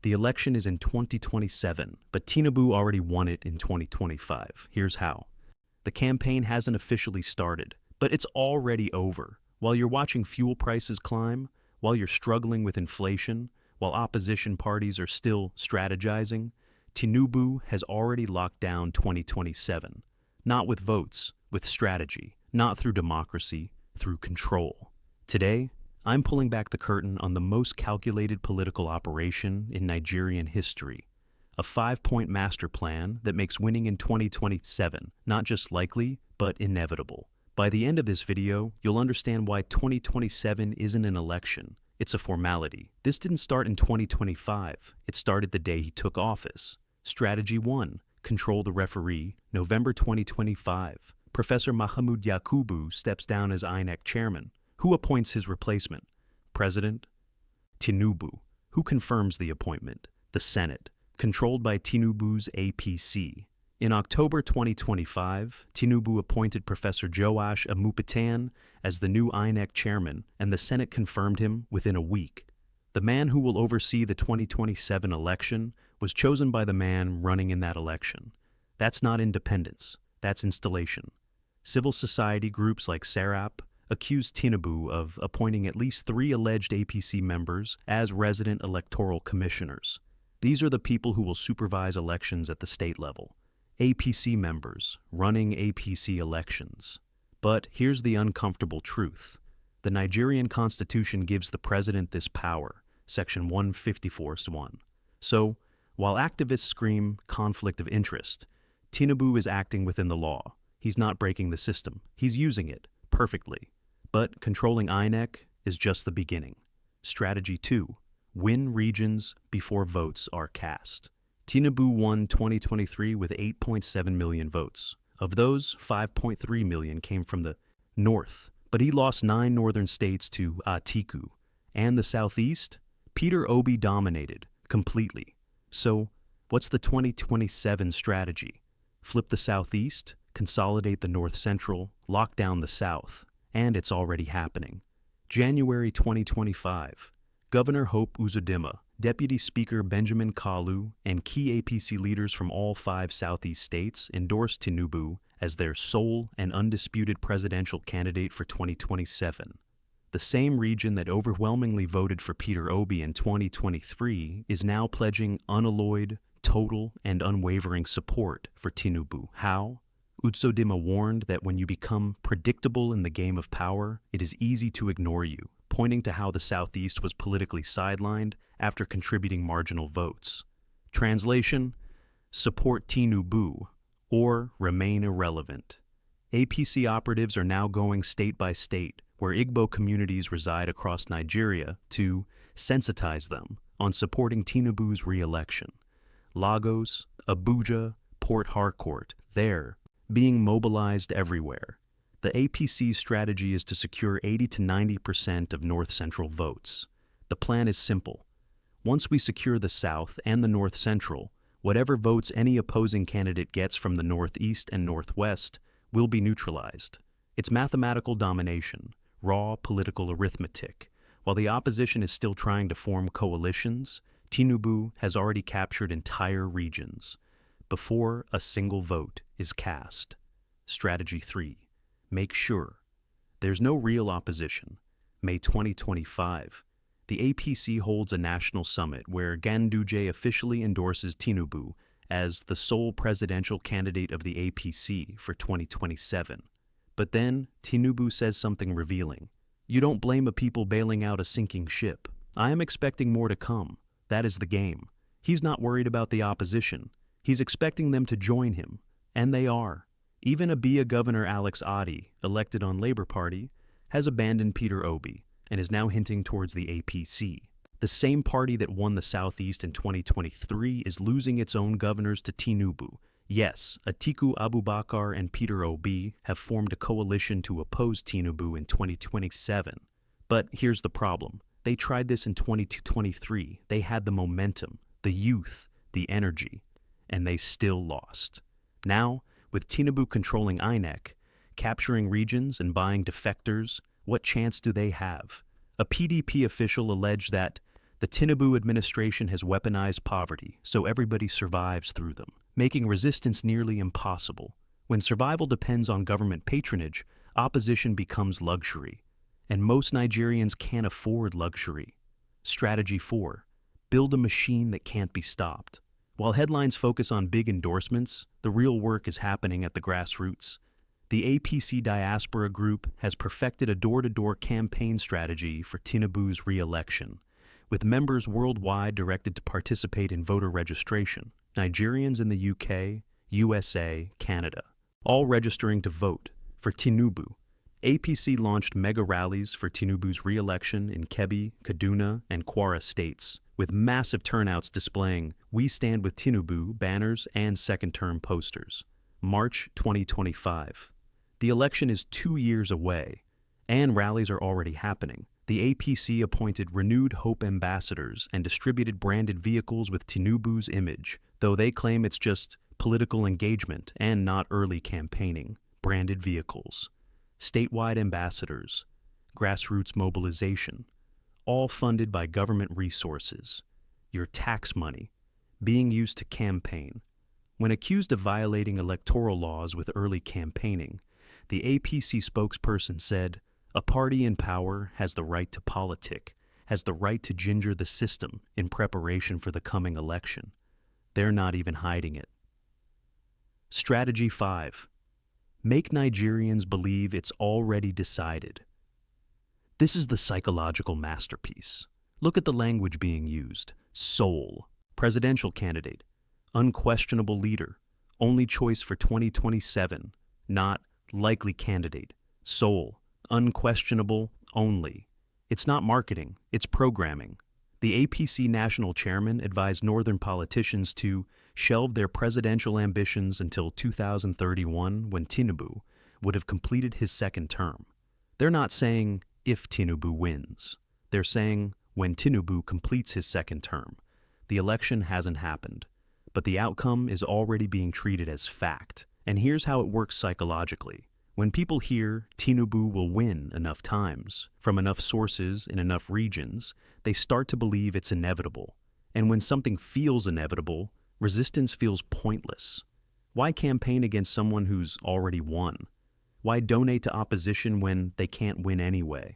The election is in 2027, but Tinubu already won it in 2025. Here's how. The campaign hasn't officially started, but it's already over. While you're watching fuel prices climb, while you're struggling with inflation, while opposition parties are still strategizing, Tinubu has already locked down 2027. Not with votes, with strategy, not through democracy, through control. Today, I'm pulling back the curtain on the most calculated political operation in Nigerian history. A 5-point master plan that makes winning in 2027 not just likely, but inevitable. By the end of this video, you'll understand why 2027 isn't an election. It's a formality. This didn't start in 2025. It started the day he took office. Strategy 1. Control the referee. November 2025. Professor Mahamudu Yakubu steps down as INEC chairman. Who appoints his replacement? President Tinubu. Who confirms the appointment? The Senate, controlled by Tinubu's APC. In October 2025, Tinubu appointed Professor Joash Amupitan as the new INEC chairman, and the Senate confirmed him within a week. The man who will oversee the 2027 election was chosen by the man running in that election. That's not independence, that's installation. Civil society groups like SERAP accused Tinubu of appointing at least 3 alleged APC members as resident electoral commissioners. These are the people who will supervise elections at the state level. APC members running APC elections. But here's the uncomfortable truth. The Nigerian constitution gives the president this power, section 154(1). So, while activists scream conflict of interest, Tinubu is acting within the law. He's not breaking the system. He's using it perfectly. But controlling INEC is just the beginning. Strategy 2. Win regions before votes are cast. Tinubu won 2023 with 8.7 million votes. Of those, 5.3 million came from the north, but he lost 9 northern states to Atiku. And the southeast? Peter Obi dominated completely. So, what's the 2027 strategy? Flip the southeast, consolidate the north central, lock down the south. And it's already happening. January 2025. Governor Hope Uzodimma, Deputy Speaker Benjamin Kalu, and key APC leaders from all 5 southeast states endorsed Tinubu as their sole and undisputed presidential candidate for 2027. The same region that overwhelmingly voted for Peter Obi in 2023 is now pledging unalloyed, total, and unwavering support for Tinubu. How? Uzodimma warned that when you become predictable in the game of power, it is easy to ignore you, pointing to how the Southeast was politically sidelined after contributing marginal votes. Translation: support Tinubu or remain irrelevant. APC operatives are now going state by state, where Igbo communities reside across Nigeria, to sensitize them on supporting Tinubu's re-election. Lagos, Abuja, Port Harcourt, they're being mobilized everywhere. The APC's strategy is to secure 80 to 90% of North Central votes. The plan is simple. Once we secure the South and the North Central, whatever votes any opposing candidate gets from the Northeast and Northwest will be neutralized. It's mathematical domination, raw political arithmetic. While the opposition is still trying to form coalitions, Tinubu has already captured entire regions before a single vote is cast. Strategy 3. Make sure there's no real opposition. May 2025. The APC holds a national summit where Ganduje officially endorses Tinubu as the sole presidential candidate of the APC for 2027. But then, Tinubu says something revealing. You don't blame a people bailing out a sinking ship. I am expecting more to come. That is the game. He's not worried about the opposition. He's expecting them to join him. And they are. Even Abia Governor Alex Adi, elected on Labour Party, has abandoned Peter Obi and is now hinting towards the APC. The same party that won the Southeast in 2023 is losing its own governors to Tinubu. Yes, Atiku Abubakar and Peter Obi have formed a coalition to oppose Tinubu in 2027. But here's the problem. They tried this in 2023. They had the momentum, the youth, the energy, and they still lost. Now, with Tinubu controlling INEC, capturing regions and buying defectors, what chance do they have? A PDP official alleged that The Tinubu administration has weaponized poverty so everybody survives through them, making resistance nearly impossible. When survival depends on government patronage, opposition becomes luxury, and most Nigerians can't afford luxury. Strategy 4. Build a machine that can't be stopped. While headlines focus on big endorsements, the real work is happening at the grassroots. The APC Diaspora Group has perfected a door-to-door campaign strategy for Tinubu's re-election, with members worldwide directed to participate in voter registration. Nigerians in the UK, USA, Canada, all registering to vote for Tinubu. APC launched mega rallies for Tinubu's re-election in Kebbi, Kaduna, and Kwara states, with massive turnouts displaying "We Stand with Tinubu" banners and second-term posters. March 2025. The election is 2 years away, and rallies are already happening. The APC appointed Renewed Hope ambassadors and distributed branded vehicles with Tinubu's image, though they claim it's just political engagement and not early campaigning. Branded vehicles, statewide ambassadors, grassroots mobilization, all funded by government resources, your tax money, being used to campaign. When accused of violating electoral laws with early campaigning, the APC spokesperson said, "A party in power has the right to politic, has the right to ginger the system in preparation for the coming election." They're not even hiding it. Strategy 5. Make Nigerians believe it's already decided. This is the psychological masterpiece. Look at the language being used. Soul, presidential candidate, unquestionable leader, only choice for 2027, not likely candidate. Soul, unquestionable, only. It's not marketing, it's programming. The APC national chairman advised northern politicians to shelve their presidential ambitions until 2031, when Tinubu would have completed his second term. They're not saying if Tinubu wins. They're saying when Tinubu completes his second term. The election hasn't happened, but the outcome is already being treated as fact. And here's how it works psychologically. When people hear Tinubu will win enough times, from enough sources in enough regions, they start to believe it's inevitable. And when something feels inevitable, resistance feels pointless. Why campaign against someone who's already won? Why donate to opposition when they can't win anyway?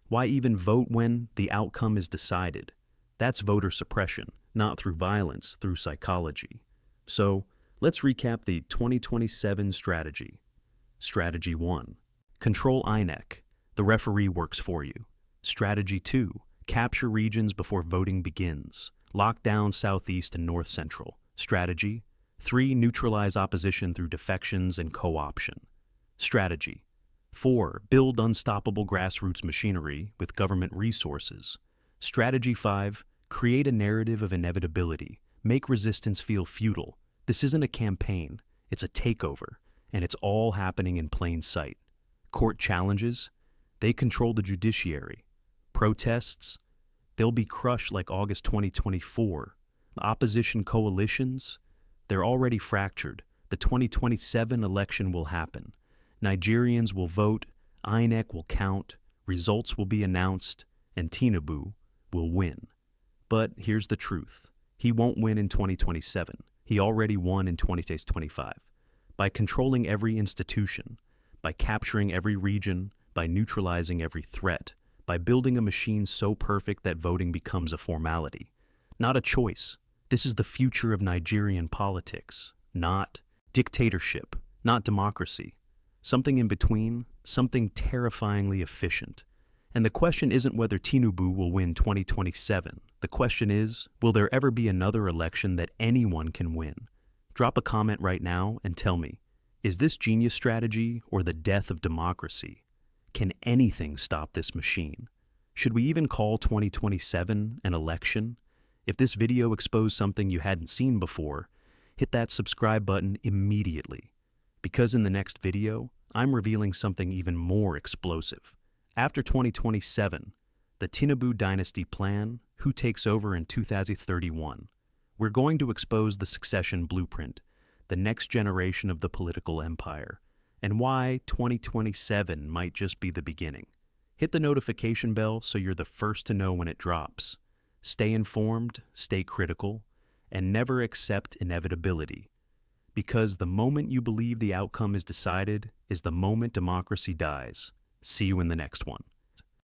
Why even vote when the outcome is decided? That's voter suppression, not through violence, through psychology. So, let's recap the 2027 strategy. Strategy 1. Control INEC. The referee works for you. Strategy 2. Capture regions before voting begins. Lock down Southeast and North Central. Strategy 3. Neutralize opposition through defections and co-option. Strategy 4. Build unstoppable grassroots machinery with government resources. Strategy 5. Create a narrative of inevitability. Make resistance feel futile. This isn't a campaign, it's a takeover, and it's all happening in plain sight. Court challenges, they control the judiciary. Protests, they'll be crushed like August 2024. Opposition coalitions, they're already fractured. The 2027 election will happen. Nigerians will vote, INEC will count, results will be announced, and Tinubu will win. But here's the truth. He won't win in 2027. He already won in 2025. By controlling every institution, by capturing every region, by neutralizing every threat, by building a machine so perfect that voting becomes a formality. Not a choice. This is the future of Nigerian politics. Not dictatorship, not democracy. Something in between, something terrifyingly efficient. And the question isn't whether Tinubu will win 2027. The question is, will there ever be another election that anyone can win? Drop a comment right now and tell me, is this genius strategy or the death of democracy? Can anything stop this machine? Should we even call 2027 an election? If this video exposed something you hadn't seen before, hit that subscribe button immediately. Because in the next video, I'm revealing something even more explosive. After 2027, the Tinubu dynasty plan, who takes over in 2031. We're going to expose the succession blueprint, the next generation of the political empire, and why 2027 might just be the beginning. Hit the notification bell so you're the first to know when it drops. Stay informed, stay critical, and never accept inevitability. Because the moment you believe the outcome is decided is the moment democracy dies. See you in the next one.